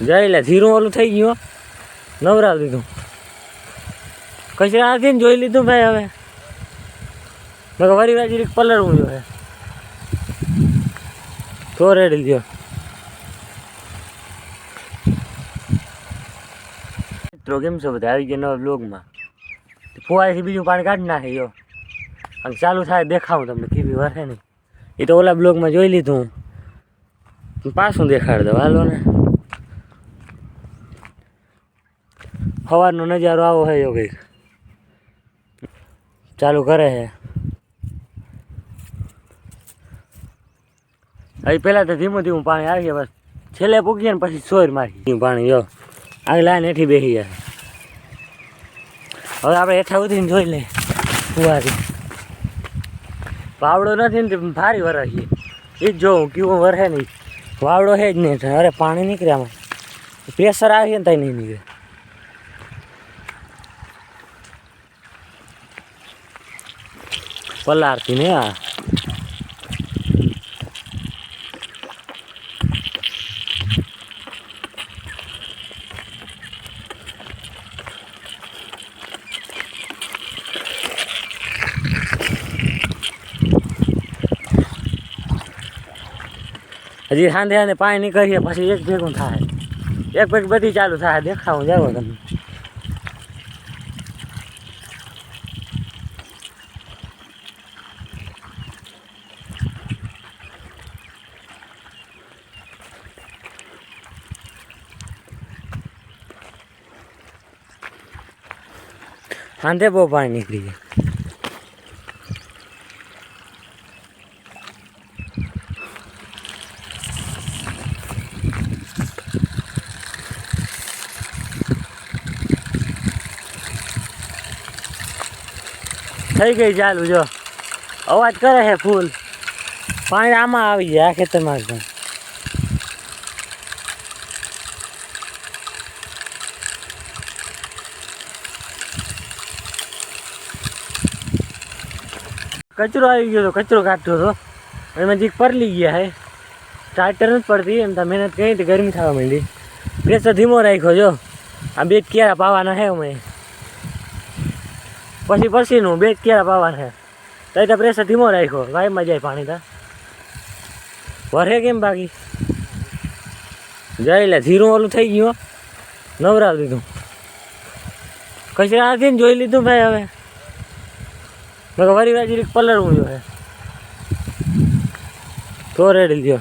જઈ લે ધીરું ઓલું થઈ ગયું નવરાવ દીધું કચરા આથી ને જોઈ લીધું ભાઈ હવે મેં વરી વાજી પલળવું જોઈએ તો રેડી લ્યો મિત્રો કેમ છો બધા આવી ગયા નવા બ્લોગમાં ફુવાઈથી બીજું પાણી કાઢી નાખે જો અને ચાલુ થાય દેખાવું તમને કેવી વરસે નહીં એ તો ઓલા બ્લોગમાં જોઈ લીધું પાછું દેખાડી દઉં હાલો ને સવારનો નજારો આવો છે જો કંઈક ચાલુ કરે છે અહીં પહેલાં તો ધીમું ધીમું પાણી આવી ગયા બસ છેલ્લે પૂગીએ ને પછી સોર મારી પાણી જો આગળ લાઈન હેઠી બેસી જાય હવે આપણે હેઠા ઉતરીને જોઈ લઈએ ફુવારી વાવડો નથી ને ભારી વરસીએ એ જ જોઉં કેવું વરસે નહીં વાવડો છે જ નહીં અરે પાણી નીકળે આમાં પ્રેશર આવીએ ને ત્યાં નહીં નીકળે પલારતી ને આ હજી સાંજે સાંજે પાણી નીકળીએ પછી એક ભેગું થાય એક ભેગ બધી ચાલુ થાય દેખાવું જાવ તમે સાંજે બહુ પાણી નીકળી જાય થઈ ગઈ ચાલુ જો અવાજ કરે છે ફૂલ પાણી આમાં આવી જાય આ ખેતરમાં પણ કચરો આવી ગયો તો કચરો કાઢતો હતો એમાં જીક પરલી ગયા હે ટ્રેક્ટર નથી પડતી એમ તો મહેનત કરી તો ગરમી થવા માંડી પ્રેશર ધીમો રાખ્યો જો આ બે કેળા પાવાના હે અમે પછીનું બે કેળા પાવાના છે તો પ્રેશર ધીમો રાખ્યો વાયમાં જાય પાણી તા વરે કેમ બાકી જઈ લે ધીરું ઓલું થઈ ગયું નવરાવ દીધું કચરા આથી ને જોઈ લીધું ભાઈ હવે મેં વરી વાજી પલળવું જોઈએ તો રેડી લ્યો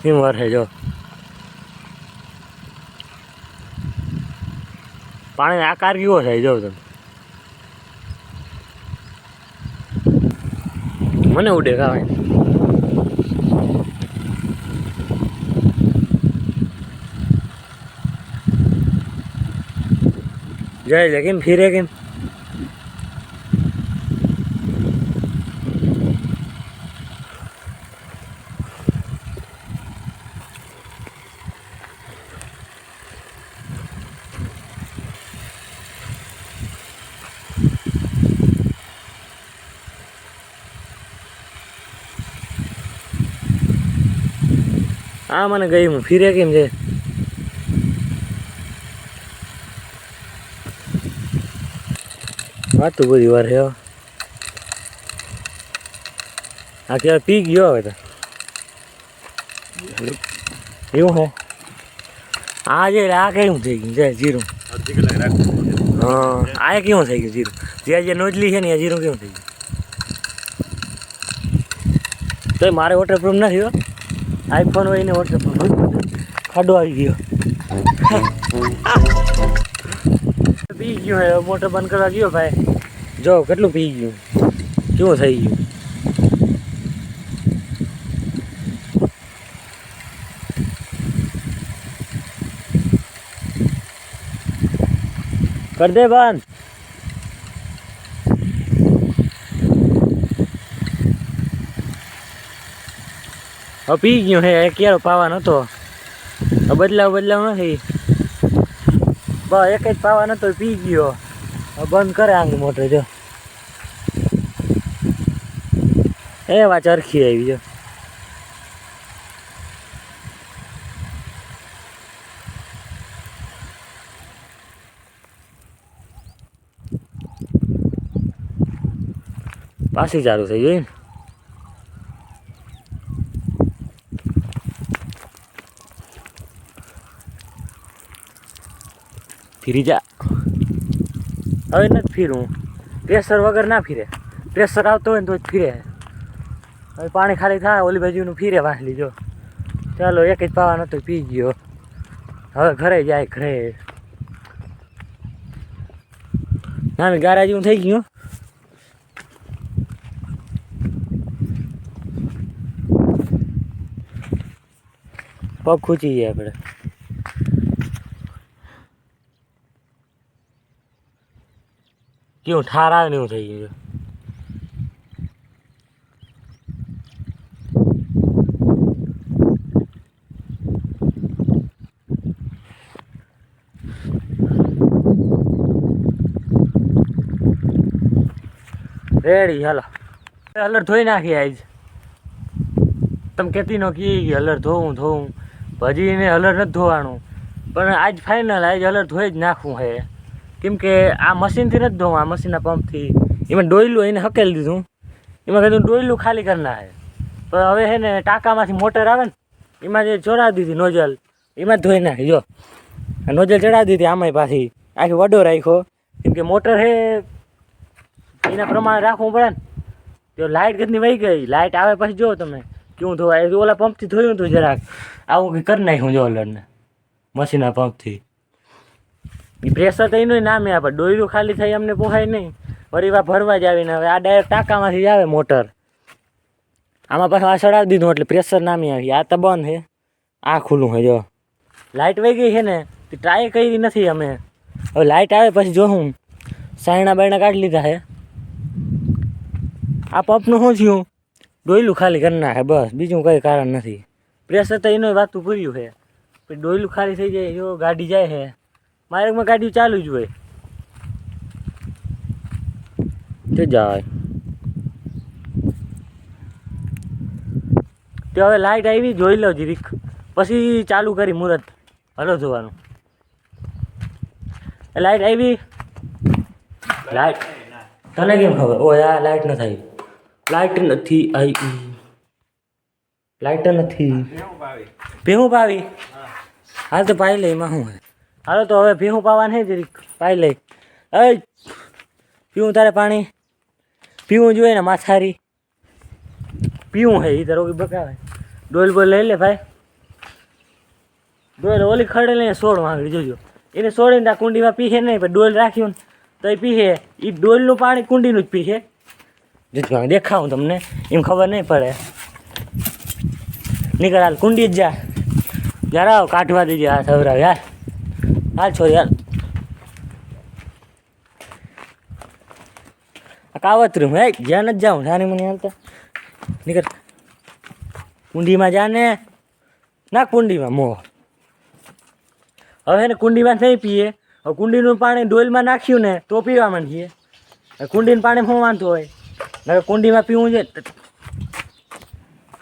હિમવાર છે જો પાણી આકાર કેવો થાય જો તમે મને ઉડે ખાવાય જાય કેમ ફીરે કેમ આ મને ગઈ હું ફીરે કેમ છે વાત તો બધી વાર છે આ ક્યારે પી ગયો હવે તો એવું હે આ જે આ કેવું થઈ ગયું જાય જીરું હા આ કેવું થઈ ગયું જીરું જે નોજલી છે ને આ જીરું કેવું થઈ ગયું તો મારે વોટરપ્રૂફ નથી હો આઈફોન હોય ને વોટરપ્રૂફ ખાડો આવી ગયો પી ગયું હે મોટર બંધ કરવા ગયો ભાઈ જો કેટલું પી ગયું કેવું થઈ ગયું कर दे बंद पी गयो है केरो पावा नतो બદલાવ નથી બસ એક જ પાવા નતો પી ગયો બંધ કરે આંગ મોટર જો એવા ચરખી આવી જો પાછી ચાલુ થઈ ગઈ ફીરી જા હવે નથી ફીરું પ્રેશર વગર ના ફીરે પ્રેશર આવતો હોય ને તો જ ફીરે હવે પાણી ખાલી થાય ઓલી બાજુનું ફીરે વાસલી જો ચાલો એક જ પાવા નતો પી ગયો હવે ઘરે જાય ઘરે ના ગારા જેવું થઈ ગયું પગ ખૂચી જાય આપણે કેવું ઠાર આવે ને એવું થઈ ગયું રેડી હાલો હલર ધોઈ નાખી આજ તમે કહેતી નો કી હલર ધોવું હજી એને હલર નથી ધોવાનું પણ આજ ફાઇનલ આજ હલર ધોઈ જ નાખવું હે કેમ કે આ મશીનથી નથી ધોવું આ મશીનના પંપથી એમાં ડોયલું એને હકેલી દીધું એમાં કીધું ડોયલું ખાલી કરના હે પણ હવે હે ને ટાંકામાંથી મોટર આવે ને એમાં જે ચડાવી દીધી નોઝલ એમાં જ ધોઈ નાખી જો નોઝલ ચડાવી દીધી આમાંય પાછી આખી વડો રાખ્યો કેમ કે મોટર હે એના પ્રમાણે રાખવું પડે ને તો લાઇટ કેટલી વહી ગઈ લાઇટ આવે પછી જો તમે કેવું ધોવાય ઓલા પંપથી ધોયું હતું જરાક આવું કંઈ કરી નાખ્યું જો હલરને મશીનના પંપથી એ પ્રેશર તો એનું નામે આપે ડોયરું ખાલી થઈ અમને પોહાય નહીં વળી વા ભરવા જ આવીને હવે આ ડાયરેક્ટ ટાંકામાંથી જ આવે મોટર આમાં પાછું આ ચડાવી દીધું એટલે પ્રેશર નામી આવી આ તો બંધ છે આ ખુલ્લું છે જો લાઇટ વહી ગઈ છે ને તે ટ્રાય કરી નથી અમે હવે લાઇટ આવે પછી જોઉં સાયણા બાયણા કાઢી લીધા છે આ પંપનું શું થયું ડોયલું ખાલી કરી નાખે બસ બીજું કંઈ કારણ નથી પ્રેશર તો એનું વાતું પૂર્યું છે પછી ડોયલું ખાલી થઈ જાય જો ગાડી જાય છે માર્ગમાં ગાડી ચાલુ જ હોય તે જાય તો હવે લાઇટ આવી જોઈ લો જીરીક પછી ચાલુ કરી મુહૂર્ત હલો જોવાનું લાઇટ આવી લાઇટ તને કેમ ખબર ઓ યાર લાઇટ ન થઈ લાઇટ નથી આવી લાઇટ નથી ભેહું પાવી હાલ તો પાઈ લઈ એમાં શું હે હાલો તો હવે ભેહું પાવાનું હે જરીક પાઈ લઈ એ પીવું તારે પાણી પીવું જોઈએ ને માથારી પીવું હે એ તારો બકાવે ડોલ બોલ લઈ લે ભાઈ ડોલ ઓલી ખડે લઈને સોળ માંગડી જોજો એને સોળીને આ કુંડીમાં પીશે નહીં પણ ડોલ રાખ્યું ને તો એ પીશે એ ડોલનું પાણી કુંડીનું જ પીશે જો દેખાવું તમને એમ ખબર નહીં પડે નીકળ હાલ કુંડી જ જા યાર આવ કાઢવા દેજે આ સવરાવ યાર હાલ છો યાર આ કાવતરું હે જ્યાં નથી જાઉં સાની મને હાલતા નીકળ કુંડીમાં જા ને ના કુંડીમાં મોહ હવે ને કુંડીમાં નહીં પીએ હવે કુંડીનું પાણી ડોલમાં નાખ્યું ને તો પીવા માંડીએ કુંડીનું પાણી શું વાંધો હોય હવે કુંડીમાં પીવું છે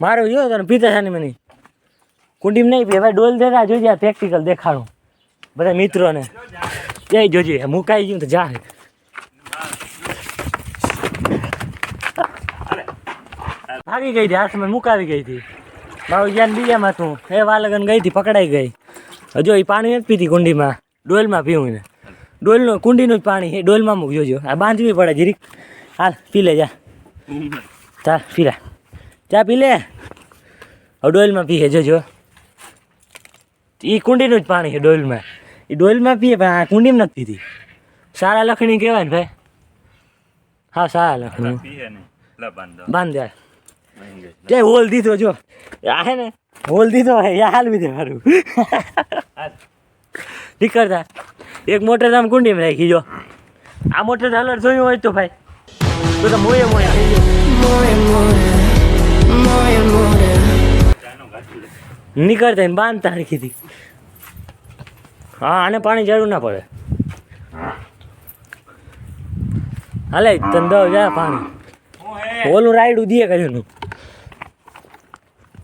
મારું જો તને પીતા છે ને મને કુંડીમાં નહીં પીએ ભાઈ ડોલ દેતા જોજે પ્રેક્ટિકલ દેખાડું બધા મિત્રોને જઈ જોજે મુકાઈ ગયું તો જા ભાગી ગઈ હતી હાથમાં મુકાવી ગઈ હતી મારું જ્ઞાન બીજામાં તું એ વાલગન ગઈ હતી પકડાઈ ગઈ હજુ એ પાણી નથી પીતી કુંડીમાં ડોલમાં પીવું ને ડોલનું કુંડીનું જ પાણી એ ડોલમાં મૂક જોજો આ બાંધવી પડે જીરીક હાલ પી લે જા ચાલ પી લે ચા પી લે હવે ડોલમાં પીએ જોજો એ કુંડીનું જ પાણી છે ડોલમાં એ ડોલમાં પીએ પણ આ કુંડીમાં નથી પીતી સારા લખણી કહેવાય ને ભાઈ હા સારા લખણી બાંધ દે જય હોલ દીધો જો આ હે ને હોલ દીધો હે યા હાલ દે મારું નીકળતા એક મોટર આમ કુંડીમાં રાખી જો આ મોટર હલર જોયું હોય તો ભાઈ તો મોયે મોયે થઈ ગયો નીકળતા ને બાંધતા રાખી. હા, આને પાણી જરૂર ના પડે. હાલે તને દઉં જા પાણી. ઓલું રાયડું દે કર્યું.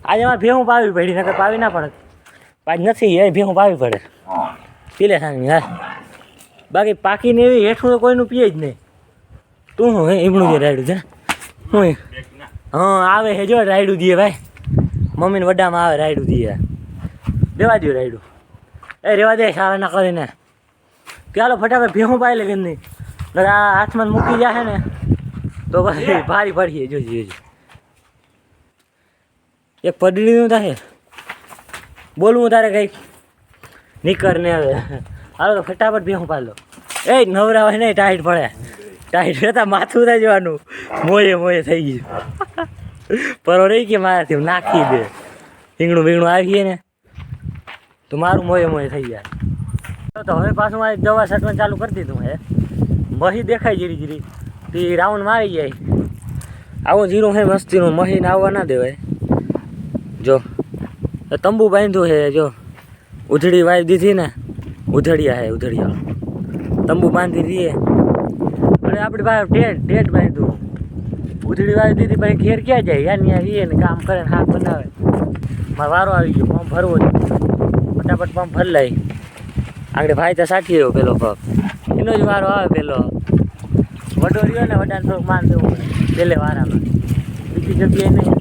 આજે અમારે ભેહું પાવી પડી, નકર પાવી ના પડે. પાજ નથી એ ભેહું પાવી પડે. પીલે સાંજની હા. બાકી પાકીને એવી હેઠું તો કોઈનું પીએ જ નહીં. તું હું હે એમણું જે રાયડું છે હું. હા આવે હે જો રાયડું દે ભાઈ. મમ્મીને વડામાં આવે રાયડું દે. દેવા દો રાયડું. એ રેવા દે સારા ના કરીને. ચાલો ફટાફટ ભેહું પાઈ લે કે નહીં. આ હાથમાં મૂકી જાય ને તો ભાઈ ભારી પડીએ. જોજો જોજો એક પડીનું થાય. બોલવું તારે કંઈક નીકળ ને હવે. હાલો તો ફટાફટ ભેહું પાડી લો. એ નવરા હોય નહીં ટાઈટ પડે. ટાઈટ રહેતા માથું થઈ જવાનું. મોયે મોયે થઈ ગયું. પરો રહી કે મારાથી નાખી દે. રીંગણું બીંગણું આવીએ ને તો મારું મોયે મોયે થઈ જાય. તો હવે પાછું મારી દવા છાંટવાનું ચાલુ કરી દીધું હે. મહી દેખાય જીરી જીરી તે રાઉન્ડ મારી જાય. આવું જીરું હે મસ્તીનું. મહીને આવવા ના દેવાય. જો તંબુ બાંધ્યું હે. જો ઉધડી વાવી દીધી ને. ઉધડિયા હે ઉધડિયા. તંબુ બાંધી દઈએ અને આપણી પાસે ટેટ બાંધ્યું. ઉધડી વાવી દીધી પછી ઘેર ક્યાં જાય? યા ત્યાં રહીએ ને કામ કરે ને હાથ બનાવે. મારો વારો આવી ગયો. પંપ ભરવો જ. ફટાફટ પંપ ભરી લાવી. આગળ ભાઈ તો સાચી રહ્યો પેલો પંપ. એનો જ વારો આવે પેલો. વડો રહ્યો ને વડાને થોડુંક માન દેવું પડે પેલે વારામાં. બીજી જગ્યાએ નહીં.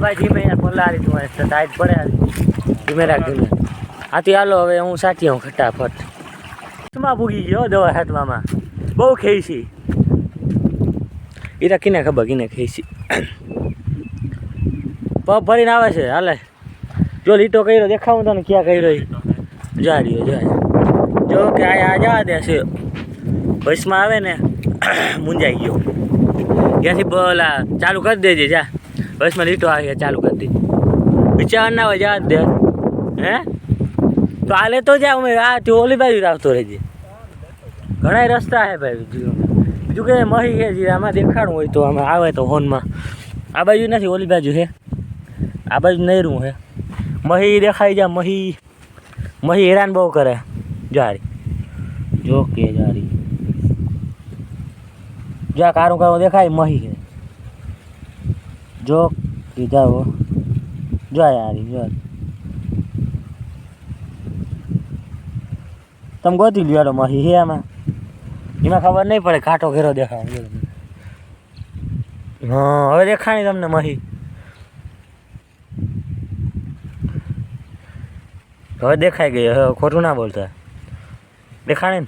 ભાઈ ધીમે યાર પલારી તું ટાઈટ પડે. ધીમે રાખ ધીમે. આથી હાલો હવે હું સાચી હું ફટાફટ. માં ભૂગી ગયો દવા છાંટવામાં. બહુ ખેંચી. એ કિને ખબર કિને ખેંચી. પગ ભરીને આવે છે. હાલે જો લીટો કર્યો દેખાવું તને ક્યાં કર્યો. જા રહ્યો જા. જો કે આ જવા દે છે. બસમાં આવે ને મુંજાઈ ગયો. ત્યાંથી બોલા ચાલુ કરી દેજે જા. બસમાં લીટો આવી ચાલુ કરી દેજે. વિચાર ના હોય જવા દે. હે તો હાલે તો જા. અમે આ તે ઓલી બાજુ આવતો રહેજે. ઘણા રસ્તા હે ભાઈ. બીજું કે મહી છે જે આમાં દેખાડવું હોય તો આમાં આવે તો હોનમાં. આ બાજુ નથી ઓલી બાજુ છે. આ બાજુ નહેરું છે. મહી દેખાઈ જા. મહી હેરાન બહુ કરે. જારી જો કે જારી જા કારું કારું દેખાય. મહી છે જો કે જાઓ. જો યારી જો તમે ગોતી લ્યો. મહી હે આમાં. એમાં ખબર નહીં પડે. કાંટો ઘેરો દેખાય. હા હવે દેખાણી તમને મહી. હવે દેખાઈ ગઈ. હવે ખોટું ના બોલતા. દેખાણે ને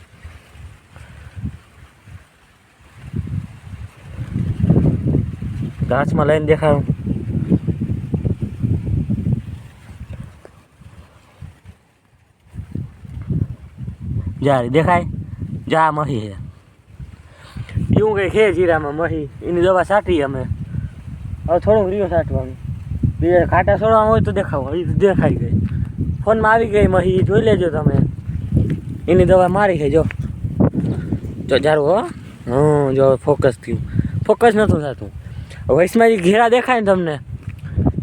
ઘાસમાં લઈને દેખાડું. જા દેખાય. જા મહી છે. એવું કંઈ છે જીરામાં મહી. એની દવા છાંટી અમે. હવે થોડુંક રીયો છાંટવાનું. બીજા ખાટા છોડવામાં હોય તો દેખાવું. એ દેખાઈ ગઈ. ફોનમાં આવી ગઈ મહી. જોઈ લેજો તમે. એની દવા મારી છે. જો જો જારું હો. હા જો ફોકસ થયું. ફોકસ નહોતું થતું. વૈશમાં જે ઘેરા દેખાય ને તમને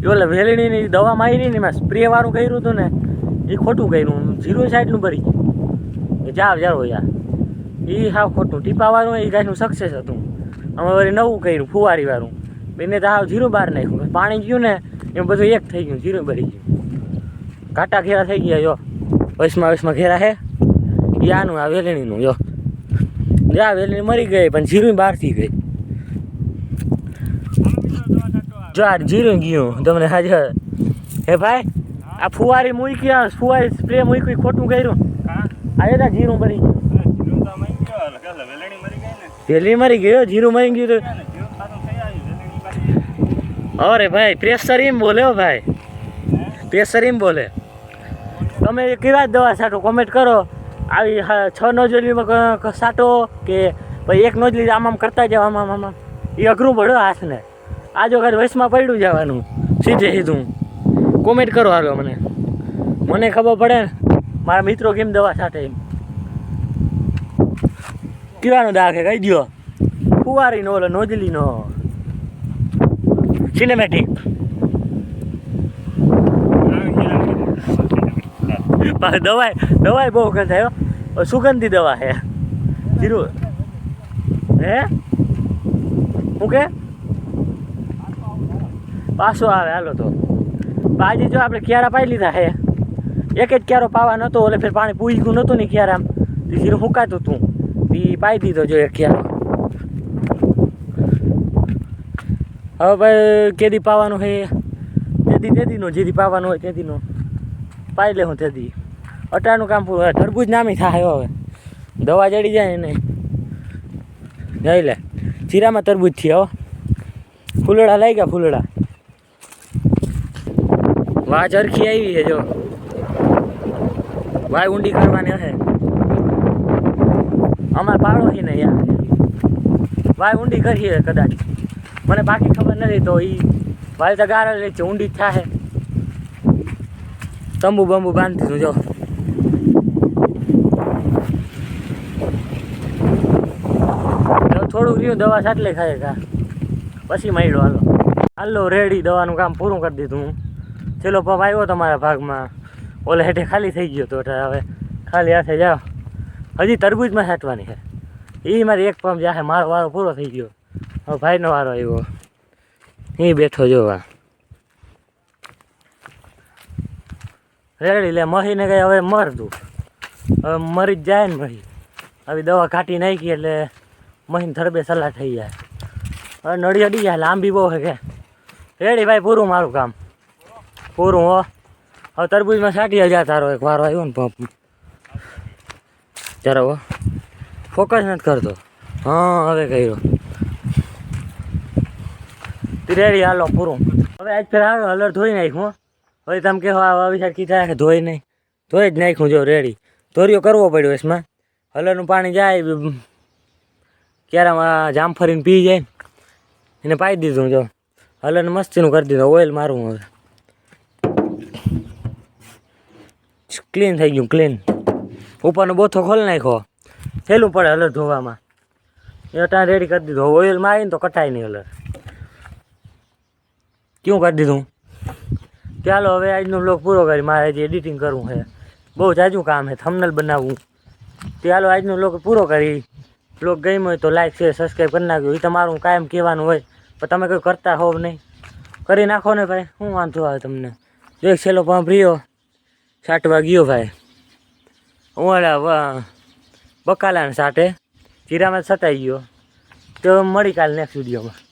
એ ઓલા વેલણીની દવા મારી ને એમાં સ્પ્રેવાળું કર્યું હતું ને એ ખોટું કર્યું. 0 સાઈડનું ભરી જાવ જારો યાર. એ હાવ ખોટું. ટીપાવાળું એ ગાયનું સક્સેસ હતું. અમે વળી નવું કર્યું ફુવારીવાળું. એને તો હાવ 0 બહાર નાખ્યું. પાણી ગયું ને એમ બધું એક થઈ ગયું. 0 ભરી ગયું. કાંટા ઘેરા થઈ ગયા. જો વૈશમાં ઘેરા હે. એ આનું આ વેલણીનું. જો જા વેલણી મરી ગઈ પણ 0 બહારથી ગઈ. જો આ 0 ગયું તમને હાજર. હે ભાઈ આ ફુવારી મૂકી. ફુવારી સ્પ્રે મૂકી ખોટું કર્યું. આ તા 0 મરી ગયું. વેલણી મરી ગયો. 0 મરી ગયું. અરે ભાઈ પ્રેશર એમ બોલે હો ભાઈ. પ્રેશર એમ બોલે. તમે કેવા દવા છાંટો કોમેન્ટ કરો. આવી 6 નોઝલીમાં છાંટો કે ભાઈ 1 નોઝલી આમ કરતા જાવ. આમાં એ અઘરું પડ્યો હાથને. આ જો ખાલી વયસમાં પડ્યું જવાનું સીધું. કોમેન્ટ કરો હાલો મને ખબર પડે ને મારા મિત્રો કેમ દવા છાંટે એમ. કેવાનો દાગ છે કહી દો. ફુવારીનો ઓલો નોઝલીનો સિનેમેટિક. દવાઈ બહુ થાય હો, સુગંધી દવા હે જીરું હે શું કે પાછો આવે હાલો તો આજે જો આપણે ક્યારા પાઈ લીધા હે એક જ ક્યારો પાવા નહોતો એટલે ફેર પાણી પૂઈ ગયું નહોતું ને ક્યારામ જીરું સુકાતું હતું એ પાઈ દીધો જો એક ક્યારો હવે ભાઈ કેદી પાવાનું છે તેદીનો જેદી પાવાનું હોય તેદીનો પાઈ લે હું તેદી અટાણું કામ પૂરું હોય તરબૂજ નામી થાય હવે દવા જડી જાય ને જઈ લે જીરામાં તરબૂજ થી હો ફૂલડા લઈ ગયા ફૂલડા વાહ ચરખી આવી છે જો વાય ઊંડી કરવાની હશે અમારે પાડો છે ને યાર વાય ઊંડી કરીએ કદાચ મને બાકી ખબર નથી તો એ વાય તો ગારા લે છે ઊંડી જ થાય તંબુ બંબુ બાંધી દીધું જો થોડુંક રહ્યું દવા સાટલે ખાય કા પછી મળ્યો હાલો રેડી દવાનું કામ પૂરું કરી દીધું છેલ્લો પંપ આવ્યો તમારા ભાગમાં ઓલે હેઠે ખાલી થઈ ગયો તો હવે ખાલી હાથે જાઓ હજી તરબૂજમાં છાંટવાની છે એ મારે એક પંપ જાહે મારો વારો પૂરો થઈ ગયો હવે ભાઈનો વારો આવ્યો એ બેઠો જોવા રેડી લે મહીને ગઈ હવે મરતું હવે મરી જ જાય ને મહી હવે દવા કાઢી નાખી એટલે મહીને થરબે સલાહ થઈ જાય હવે નળી અડી જાય લાંબી બહુ છે કે રેડી ભાઈ પૂરું મારું કામ પૂરું હો હવે તરબૂજમાં 60,000 તારો એક વારો આવ્યો ને પંપ ચાલો હો ફોકસ નથી કરતો હા હવે કર્યો રેડી હાલો પૂરું હવે આજ ફેર આવ્યો હલર ધોઈ નાખ્યું હવે તમે કહો આવી સાઈડ કીધા કે ધોઈ નહીં ધોઈ જ નાખ્યું જો રેડી ધોરીઓ કરવો પડ્યો એમાં હલરનું પાણી જાય ક્યારામાં જામફરીને પી જાય એને પાઈ દીધું જો હલરને મસ્તીનું કરી દીધું ઓઇલ મારું હવે ક્લીન થઈ ગયું ક્લીન ઉપરનો બોથો ખોલી નાખ્યો સહેલું પડે હલર ધોવામાં એ અટાણ રેડી કરી દીધું ઓઇલ મારીને તો કટાય નહીં હલર ક્યું કરી દીધું ચાલો હવે આજનો બ્લોગ પૂરો કરી મારે જે એડિટિંગ કરવું છે બહુ જાજુ કામ છે થંબનેલ બનાવવું ચાલો આજનો બ્લોગ પૂરો કરી બ્લોગ ગમ્યો હોય તો લાઈક શેર સબસ્ક્રાઈબ કરી નાખ્યો એ તમારું કાયમ કહેવાનું હોય પણ તમે કંઈ કરતા હોવ નહીં કરી નાખો ને ભાઈ શું વાંધો આવે તમને જો એક છેલ્લો પંપ રહ્યો છાંટવા ગયો ભાઈ હું બકાલાને સાટે જીરામાં છટાઈ ગયો તો મળી કાલે નેક્સ્ટ વિડીયોમાં